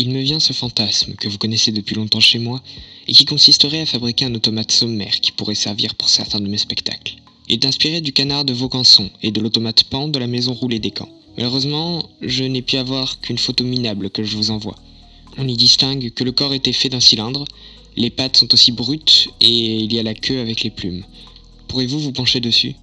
Il me vient ce fantasme que vous connaissez depuis longtemps chez moi et qui consisterait à fabriquer un automate sommaire qui pourrait servir pour certains de mes spectacles. Il est inspiré du canard de Vaucanson et de l'automate Pan de la maison roulée des Camps. Malheureusement, je n'ai pu avoir qu'une photo minable que je vous envoie. On y distingue que le corps était fait d'un cylindre, les pattes sont aussi brutes et il y a la queue avec les plumes. Pourrez-vous vous pencher dessus ?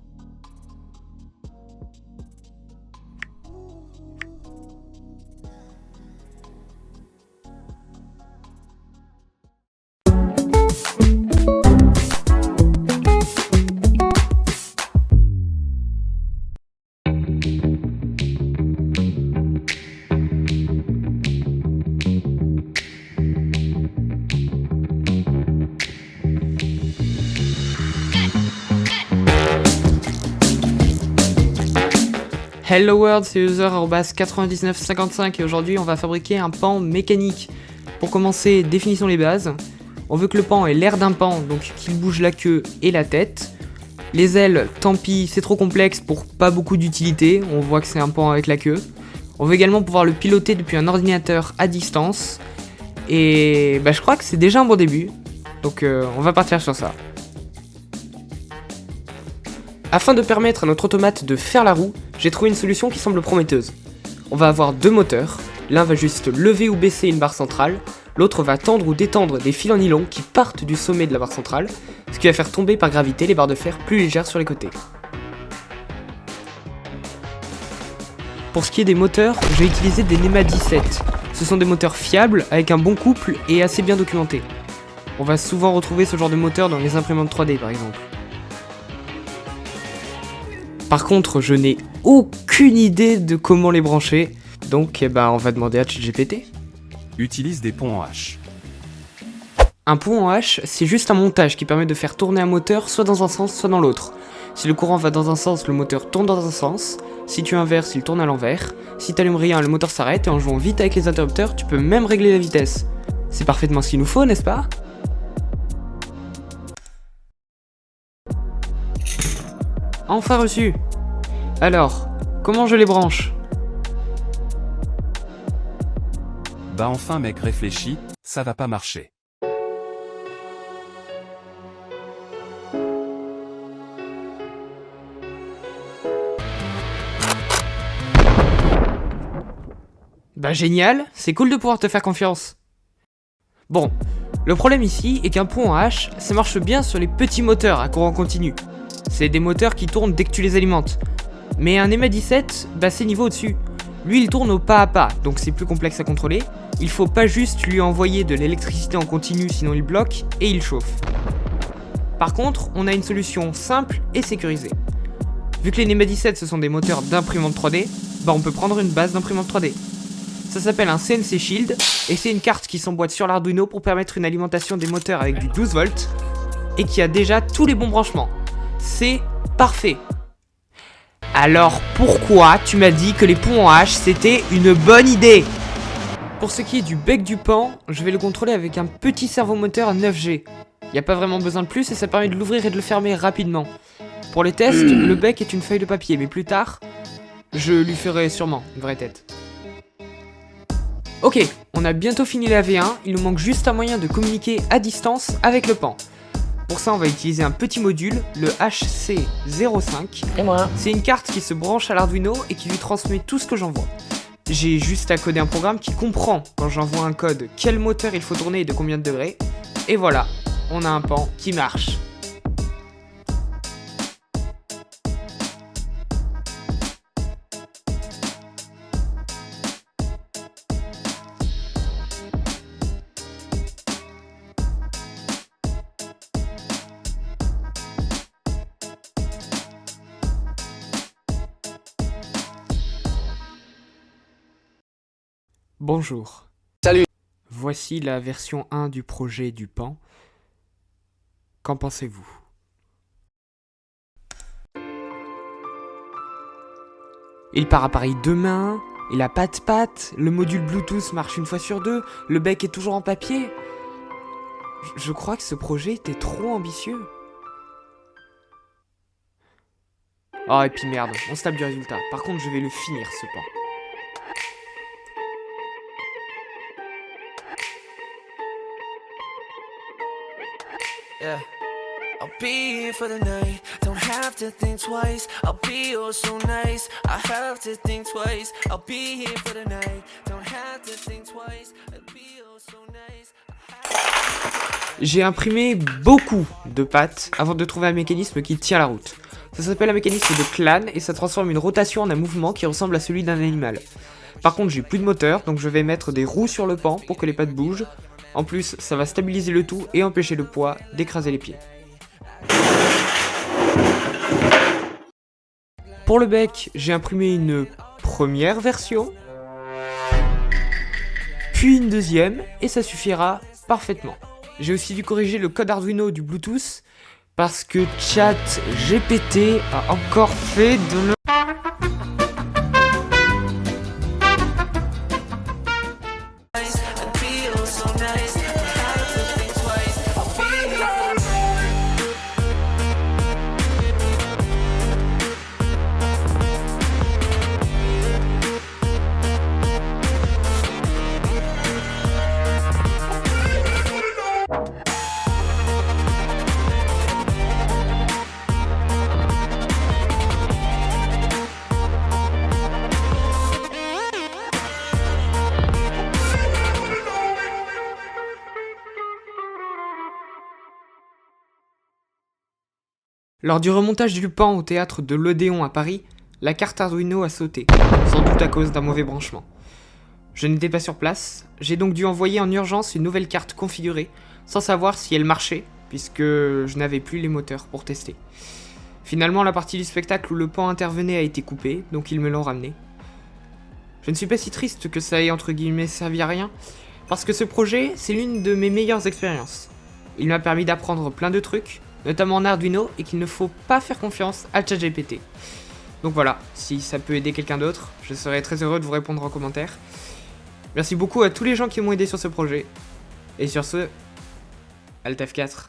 Hello World, c'est user@9955 et aujourd'hui on va fabriquer un pan mécanique. Pour commencer, définissons les bases. On veut que le pan ait l'air d'un pan, donc qu'il bouge la queue et la tête. Les ailes, tant pis, c'est trop complexe pour pas beaucoup d'utilité, on voit que c'est un pan avec la queue. On veut également pouvoir le piloter depuis un ordinateur à distance. Et je crois que c'est déjà un bon début, donc on va partir sur ça. Afin de permettre à notre automate de faire la roue, j'ai trouvé une solution qui semble prometteuse. On va avoir deux moteurs, l'un va juste lever ou baisser une barre centrale, l'autre va tendre ou détendre des fils en nylon qui partent du sommet de la barre centrale, ce qui va faire tomber par gravité les barres de fer plus légères sur les côtés. Pour ce qui est des moteurs, j'ai utilisé des NEMA 17. Ce sont des moteurs fiables, avec un bon couple et assez bien documentés. On va souvent retrouver ce genre de moteur dans les imprimantes 3D par exemple. Par contre, je n'ai aucune idée de comment les brancher, donc on va demander à ChatGPT. Utilise des ponts en H. Un pont en H, c'est juste un montage qui permet de faire tourner un moteur soit dans un sens, soit dans l'autre. Si le courant va dans un sens, le moteur tourne dans un sens. Si tu inverses, il tourne à l'envers. Si tu allumes rien, le moteur s'arrête et en jouant vite avec les interrupteurs, tu peux même régler la vitesse. C'est parfaitement ce qu'il nous faut, n'est-ce pas ? Enfin reçu. Alors, comment je les branche ? Bah enfin mec réfléchis, ça va pas marcher. Génial, c'est cool de pouvoir te faire confiance. Bon, le problème ici est qu'un pont en H, ça marche bien sur les petits moteurs à courant continu. C'est des moteurs qui tournent dès que tu les alimentes. Mais un NEMA 17, c'est niveau au-dessus. Lui il tourne au pas à pas, donc c'est plus complexe à contrôler. Il faut pas juste lui envoyer de l'électricité en continu sinon il bloque et il chauffe. Par contre, on a une solution simple et sécurisée. Vu que les NEMA 17 ce sont des moteurs d'imprimante 3D, on peut prendre une base d'imprimante 3D. Ça s'appelle un CNC Shield et c'est une carte qui s'emboîte sur l'Arduino pour permettre une alimentation des moteurs avec du 12 volts et qui a déjà tous les bons branchements. C'est parfait. Alors pourquoi tu m'as dit que les ponts en H c'était une bonne idée ? Pour ce qui est du bec du pan, je vais le contrôler avec un petit servomoteur 9G. Y a pas vraiment besoin de plus et ça permet de l'ouvrir et de le fermer rapidement. Pour les tests, le bec est une feuille de papier, mais plus tard, je lui ferai sûrement une vraie tête. Ok, on a bientôt fini la V1, il nous manque juste un moyen de communiquer à distance avec le pan. Pour ça, on va utiliser un petit module, le HC05. Et moi. C'est une carte qui se branche à l'Arduino et qui lui transmet tout ce que j'envoie. J'ai juste à coder un programme qui comprend, quand j'envoie un code, quel moteur il faut tourner et de combien de degrés. Et voilà, on a un pan qui marche. Bonjour. Salut. Voici la version 1 du projet du pan. Qu'en pensez-vous ? Il part à Paris demain, il a pas de pattes, le module Bluetooth marche une fois sur deux, le bec est toujours en papier. Je crois que ce projet était trop ambitieux. Oh et puis merde, on se tape du résultat. Par contre je vais le finir ce pan. Yeah. I'll be here for the night. Don't have to think twice. I'll be oh so nice. I have to think twice. I'll be here for the night. Don't have to think twice. I'll be oh so nice. J'ai imprimé beaucoup de pattes avant de trouver un mécanisme qui tient la route. Ça s'appelle un mécanisme de Clan et ça transforme une rotation en un mouvement qui ressemble à celui d'un animal. Par contre, j'ai plus de moteur, donc je vais mettre des roues sur le pan pour que les pattes bougent. En plus, ça va stabiliser le tout et empêcher le poids d'écraser les pieds. Pour le bec, j'ai imprimé une première version, puis une deuxième, et ça suffira parfaitement. J'ai aussi dû corriger le code Arduino du Bluetooth, parce que ChatGPT a encore fait de Lors du remontage du pan au théâtre de l'Odéon à Paris, la carte Arduino a sauté, sans doute à cause d'un mauvais branchement. Je n'étais pas sur place, j'ai donc dû envoyer en urgence une nouvelle carte configurée, sans savoir si elle marchait, puisque je n'avais plus les moteurs pour tester. Finalement, la partie du spectacle où le pan intervenait a été coupée, donc ils me l'ont ramené. Je ne suis pas si triste que ça ait entre guillemets servi à rien, parce que ce projet, c'est l'une de mes meilleures expériences. Il m'a permis d'apprendre plein de trucs, notamment en Arduino, et qu'il ne faut pas faire confiance à ChatGPT. Donc voilà, si ça peut aider quelqu'un d'autre, je serai très heureux de vous répondre en commentaire. Merci beaucoup à tous les gens qui m'ont aidé sur ce projet. Et sur ce, Alt F4.